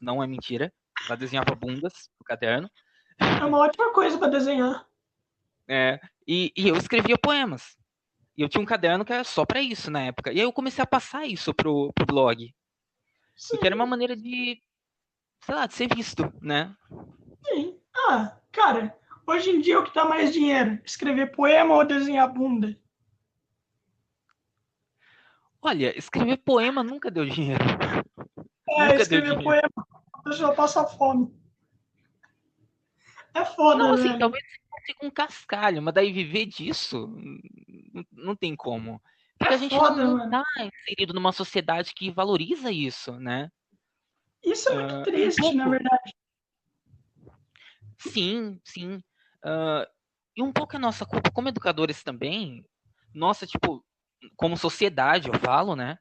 não é mentira. Ela desenhava bundas no caderno. É uma ótima coisa para desenhar. E eu escrevia poemas. E eu tinha um caderno que era só para isso na época. E aí eu comecei a passar isso pro blog. Porque era uma Sim, maneira de, sei lá, de ser visto, né? sim. Ah, cara, hoje em dia o que dá mais dinheiro? Escrever poema ou desenhar bunda? Olha, escrever poema nunca deu dinheiro. É, Nunca deu escrever dinheiro. poema, a pessoa passa fome. É foda, Não, assim, velho. talvez você consiga um cascalho, mas daí viver disso não tem como. É Porque a gente foda, não mano. tá inserido numa sociedade que valoriza isso, né? Isso é muito Um triste, na pouco, verdade. sim, sim. Ah, e um pouco é nossa culpa como educadores também. Nossa, tipo, como sociedade, eu falo, né?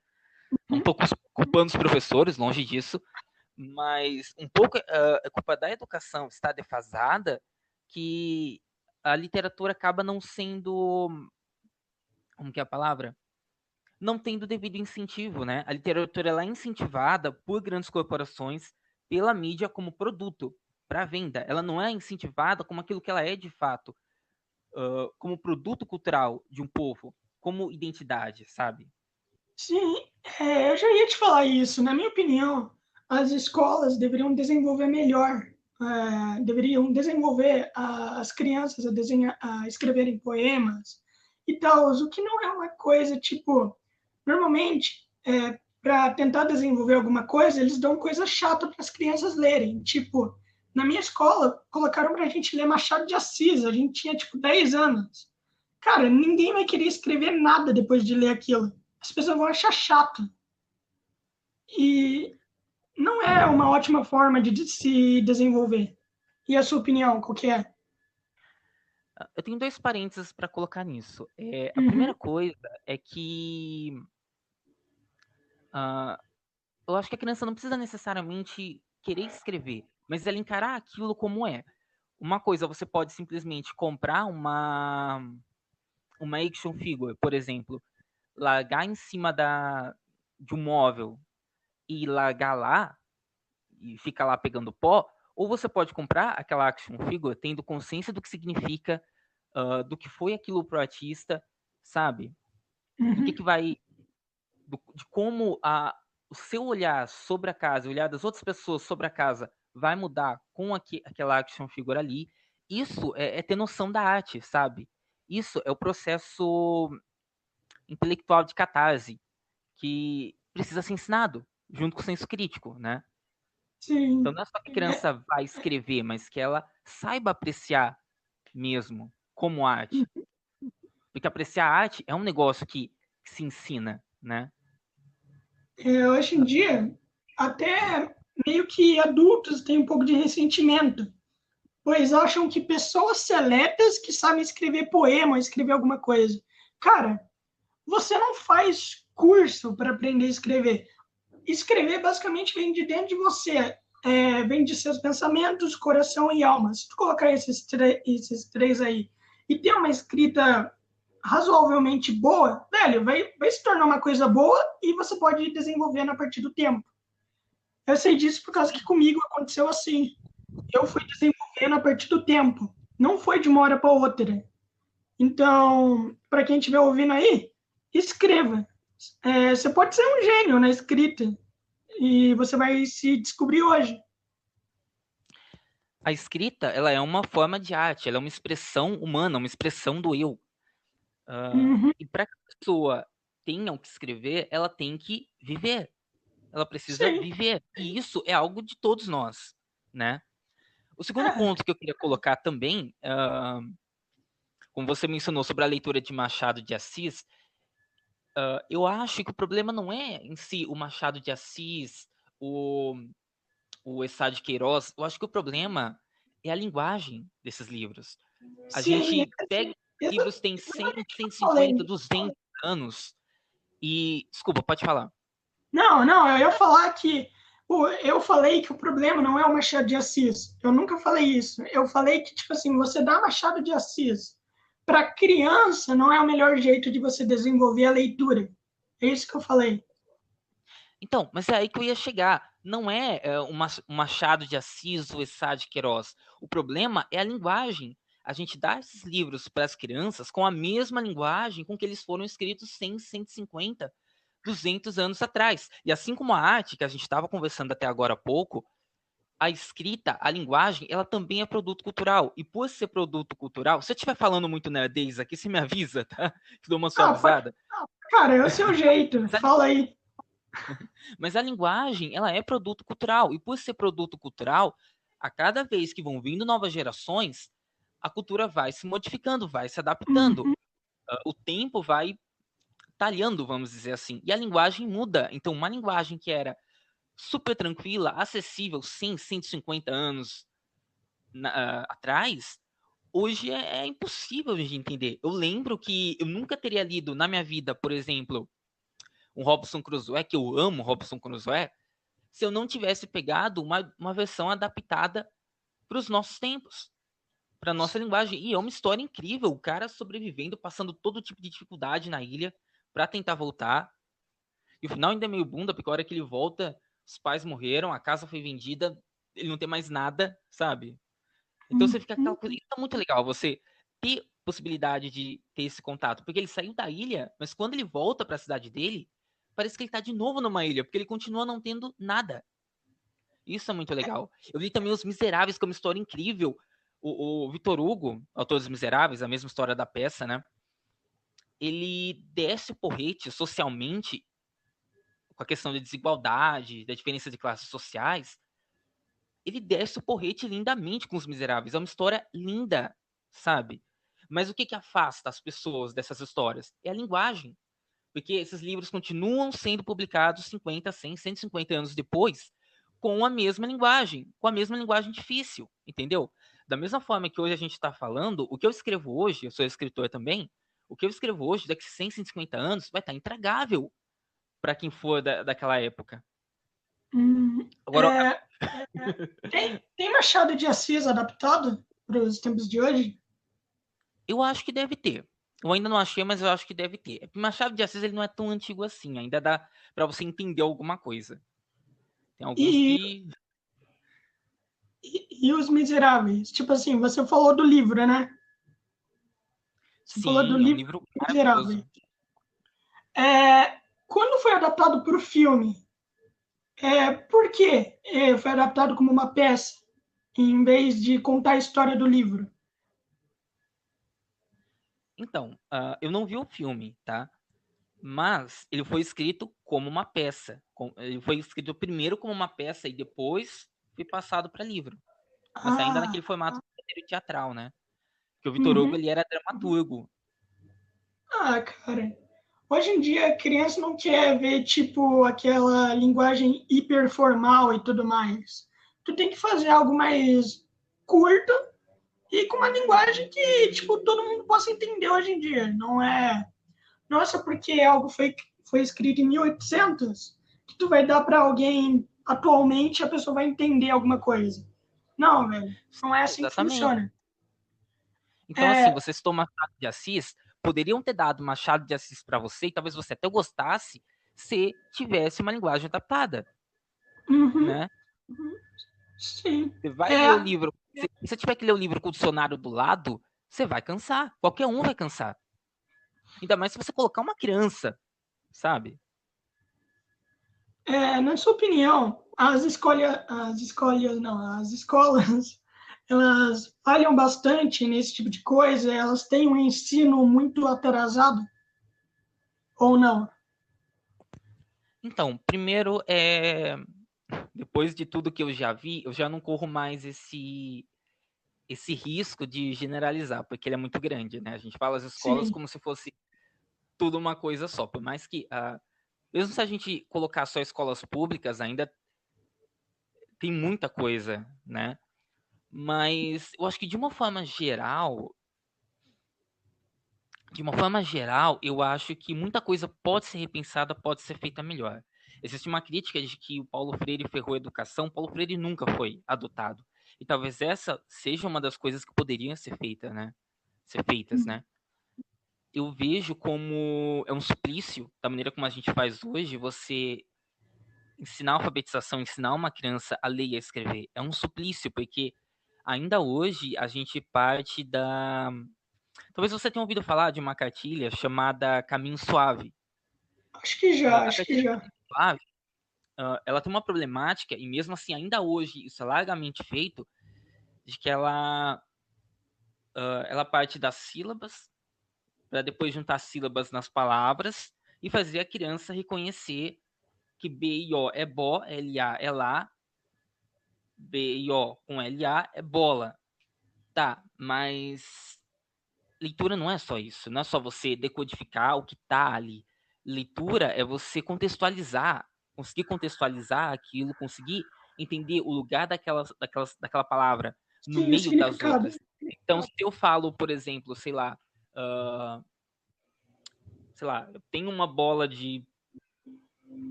Não tô culpando os professores, longe disso, mas um pouco é culpa da educação estar defasada que a literatura acaba não sendo, como que é a palavra? Não tendo devido incentivo, né? A literatura ela é incentivada por grandes corporações, pela mídia como produto para venda. Ela não é incentivada como aquilo que ela é de fato, como produto cultural de um povo, como identidade, sabe? Sim, eu já ia te falar isso. Na minha opinião, as escolas deveriam desenvolver melhor, deveriam desenvolver as crianças a desenhar, a escreverem poemas e tal, o que não é uma coisa tipo, normalmente, para tentar desenvolver alguma coisa, eles dão coisa chata para as crianças lerem. Tipo, na minha escola, colocaram para a gente ler Machado de Assis, a gente tinha tipo 10 anos. Cara, ninguém vai querer escrever nada depois de ler aquilo. As pessoas vão achar chato. E não é uma ótima forma de se desenvolver. E a sua opinião, qual que é? Eu tenho dois parênteses para colocar nisso. A Uhum, primeira coisa é que uh, eu acho que a criança não precisa necessariamente querer escrever, mas ela encarar aquilo como é. Uma coisa, você pode simplesmente comprar uma action figure, por exemplo, largar em cima de um móvel e largar lá, e ficar lá pegando pó, ou você pode comprar aquela action figure tendo consciência do que significa, do que foi aquilo pro artista, sabe? Do uhum. que vai. De como o seu olhar sobre a casa, o olhar das outras pessoas sobre a casa vai mudar com aquela action figure ali. Isso é ter noção da arte, sabe? Isso é o processo intelectual de catarse que precisa ser ensinado junto com o senso crítico, né? Então Sim. não é só que a criança vai escrever, mas que ela saiba apreciar mesmo como arte. Porque apreciar a arte é um negócio que se ensina, né? Hoje em dia, até meio que adultos têm um pouco de ressentimento, pois acham que pessoas seletas que sabem escrever poema, escrever alguma coisa. Cara, você não faz curso para aprender a escrever. Escrever basicamente vem de dentro de você, vem de seus pensamentos, coração e alma. Se tu colocar esses três aí e ter uma escrita razoavelmente boa, velho, vai se tornar uma coisa boa e você pode ir desenvolvendo a partir do tempo. Eu sei disso por causa que comigo aconteceu assim. Eu fui desenvolvendo a partir do tempo. Não foi de uma hora para outra. Então, para quem estiver ouvindo aí, escreva. Você pode ser um gênio na escrita e você vai se descobrir hoje. A escrita, ela é uma forma de arte, ela é uma expressão humana, uma expressão do eu. Uhum, E para que a pessoa tenha o que escrever, ela tem que viver. Ela precisa sim. viver. E isso é algo de todos nós, né? O segundo É, ponto que eu queria colocar também, como você mencionou sobre a leitura de Machado de Assis, eu acho que o problema não é em si o Machado de Assis, o, o Eçá de Queiroz. Eu acho que o problema é a linguagem desses livros. A sim, gente pega livros que têm 100, eu falei. 150, 200 anos e... Desculpa, pode falar. Não, não, eu ia falar que eu falei que o problema não é o Machado de Assis. Eu nunca falei isso. Eu falei que, tipo assim, você dá Machado de Assis para criança não é o melhor jeito de você desenvolver a leitura. É isso que eu falei. Então, mas é aí que eu ia chegar. Não é o Machado de Assis ou Eça de Queiroz. O problema é a linguagem. A gente dá esses livros para as crianças com a mesma linguagem com que eles foram escritos 100, 150, 200 anos atrás. E assim como a arte, que a gente estava conversando até agora há pouco, a escrita, a linguagem, ela também é produto cultural. E por ser produto cultural, se eu estiver falando muito nerdez aqui, você me avisa, tá? Que dou uma Ah, pode... suavizada. Cara, é o seu jeito. Mas a, Fala aí. mas a linguagem, ela é produto cultural. E por ser produto cultural, a cada vez que vão vindo novas gerações, a cultura vai se modificando, vai se adaptando. Uhum, O tempo vai talhando, vamos dizer assim. E a linguagem muda. Então, uma linguagem que era super tranquila, acessível 100, 150 anos atrás, hoje é impossível de entender. Eu lembro que eu nunca teria lido na minha vida, por exemplo, um Robinson Crusoe, que eu amo Robinson Crusoe, se eu não tivesse pegado uma versão adaptada para os nossos tempos, para nossa linguagem. E é uma história incrível, o cara sobrevivendo, passando todo tipo de dificuldade na ilha para tentar voltar. E o final ainda é meio bunda, porque a hora que ele volta, os pais morreram, a casa foi vendida, ele não tem mais nada, sabe? Então você fica aquela uhum. coisa. Isso é muito legal, você ter possibilidade de ter esse contato. Porque ele saiu da ilha, mas quando ele volta para a cidade dele, parece que ele tá de novo numa ilha, porque ele continua não tendo nada. Isso é muito legal. Eu li também Os Miseráveis, que é uma história incrível. O Vitor Hugo, autor dos Miseráveis, a mesma história da peça, né? Ele desce o porrete socialmente com a questão da desigualdade, da diferença de classes sociais, ele desce o porrete lindamente com Os Miseráveis. É uma história linda, sabe? Mas o que afasta as pessoas dessas histórias? É a linguagem. Porque esses livros continuam sendo publicados 50, 100, 150 anos depois com a mesma linguagem, com a mesma linguagem difícil, entendeu? Da mesma forma que hoje a gente está falando, o que eu escrevo hoje, eu sou escritor também, o que eu escrevo hoje, daqui 100, 150 anos, vai estar intragável para quem for daquela época. Agora, É, tem Machado de Assis adaptado para os tempos de hoje? eu acho que deve ter. Eu ainda não achei, mas eu acho que deve ter. Machado de Assis ele não é tão antigo assim, ainda dá para você entender alguma coisa. Tem alguns E, que e Os Miseráveis? Tipo assim, você falou do livro, né? Você falou do sim, é um livro livro Miseráveis. maravilhoso. Quando foi adaptado para o filme, por que foi adaptado como uma peça, em vez de contar a história do livro? Então, eu não vi o filme, tá? Mas ele foi escrito como uma peça. Ele foi escrito primeiro como uma peça e depois foi passado para livro. Mas ainda Ah, naquele formato teatral, né? Porque o Vitor Hugo uhum. ele era dramaturgo. Ah, cara. Hoje em dia a criança não quer ver, tipo, aquela linguagem hiperformal e tudo mais. Tu tem que fazer algo mais curto e com uma linguagem que, tipo, todo mundo possa entender hoje em dia. Não é, nossa, porque algo foi escrito em 1800 que tu vai dar para alguém atualmente e a pessoa vai entender alguma coisa. Não, velho. Não é assim que Exatamente. funciona. Então, assim, É, vocês citou Machado de Assis, poderiam ter dado Machado de Assis para você, e talvez você até gostasse, se tivesse uma linguagem adaptada, uhum, né? sim. Você vai ler o É, livro, se você tiver que ler o livro com o dicionário do lado, você vai cansar. Qualquer um vai cansar. Ainda mais se você colocar uma criança, sabe? Na sua opinião, as escolas, elas falham bastante nesse tipo de coisa? Elas têm um ensino muito atrasado ou não? Então, primeiro, depois de tudo que eu já vi, eu já não corro mais esse risco de generalizar, porque ele é muito grande, né? A gente fala as escolas Sim. como se fosse tudo uma coisa só, por mais que, mesmo se a gente colocar só escolas públicas, ainda tem muita coisa, né? Mas eu acho que de uma forma geral, eu acho que muita coisa pode ser repensada, pode ser feita melhor. Existe uma crítica de que o Paulo Freire ferrou a educação. Paulo Freire nunca foi adotado. E talvez essa seja uma das coisas que poderiam ser feitas, né? Ser feitas, né? Eu vejo como é um suplício, da maneira como a gente faz hoje, você ensinar alfabetização, ensinar uma criança a ler e a escrever é um suplício, porque ainda hoje a gente parte da. Talvez você tenha ouvido falar de uma cartilha chamada Caminho Suave. Acho que já, A acho que cartilha já. Caminho Suave, ela tem uma problemática, e mesmo assim, ainda hoje, isso é largamente feito, de que ela parte das sílabas, para depois juntar sílabas nas palavras e fazer a criança reconhecer que B-I-O é bó, L-A é lá, B-I-O com L-A é bola. Tá, mas leitura não é só isso, não é só você decodificar o que tá ali. Leitura é você contextualizar, conseguir contextualizar aquilo, conseguir entender o lugar daquela palavra no Sim, o meio das significado. outras. Então, se eu falo, por exemplo, sei lá, eu tenho uma bola de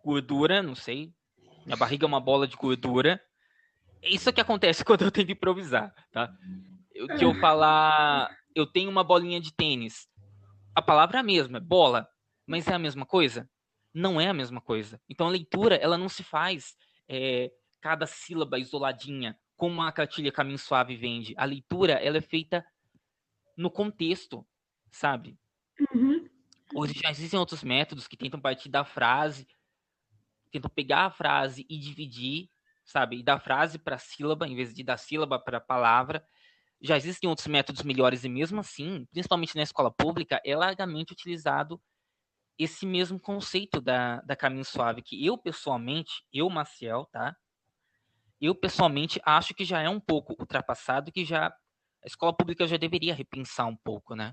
gordura, não sei, minha barriga é uma bola de gordura. É isso que acontece quando eu tento improvisar, tá? De eu É, falar, eu tenho uma bolinha de tênis. A palavra é a mesma, é bola, mas é a mesma coisa? Não é a mesma coisa. Então a leitura, ela não se faz cada sílaba isoladinha, como a cartilha Caminho Suave vende. A leitura, ela é feita no contexto, sabe? uhum. Hoje já existem outros métodos que tentam partir da frase, tentam pegar a frase e dividir, sabe? E dar frase para sílaba, em vez de dar sílaba para palavra. Já existem outros métodos melhores e mesmo assim, principalmente na escola pública, é largamente utilizado esse mesmo conceito da Caminho Suave, que eu pessoalmente, eu, Maciel, tá? Eu pessoalmente acho que já é um pouco ultrapassado, que já a escola pública já deveria repensar um pouco, né?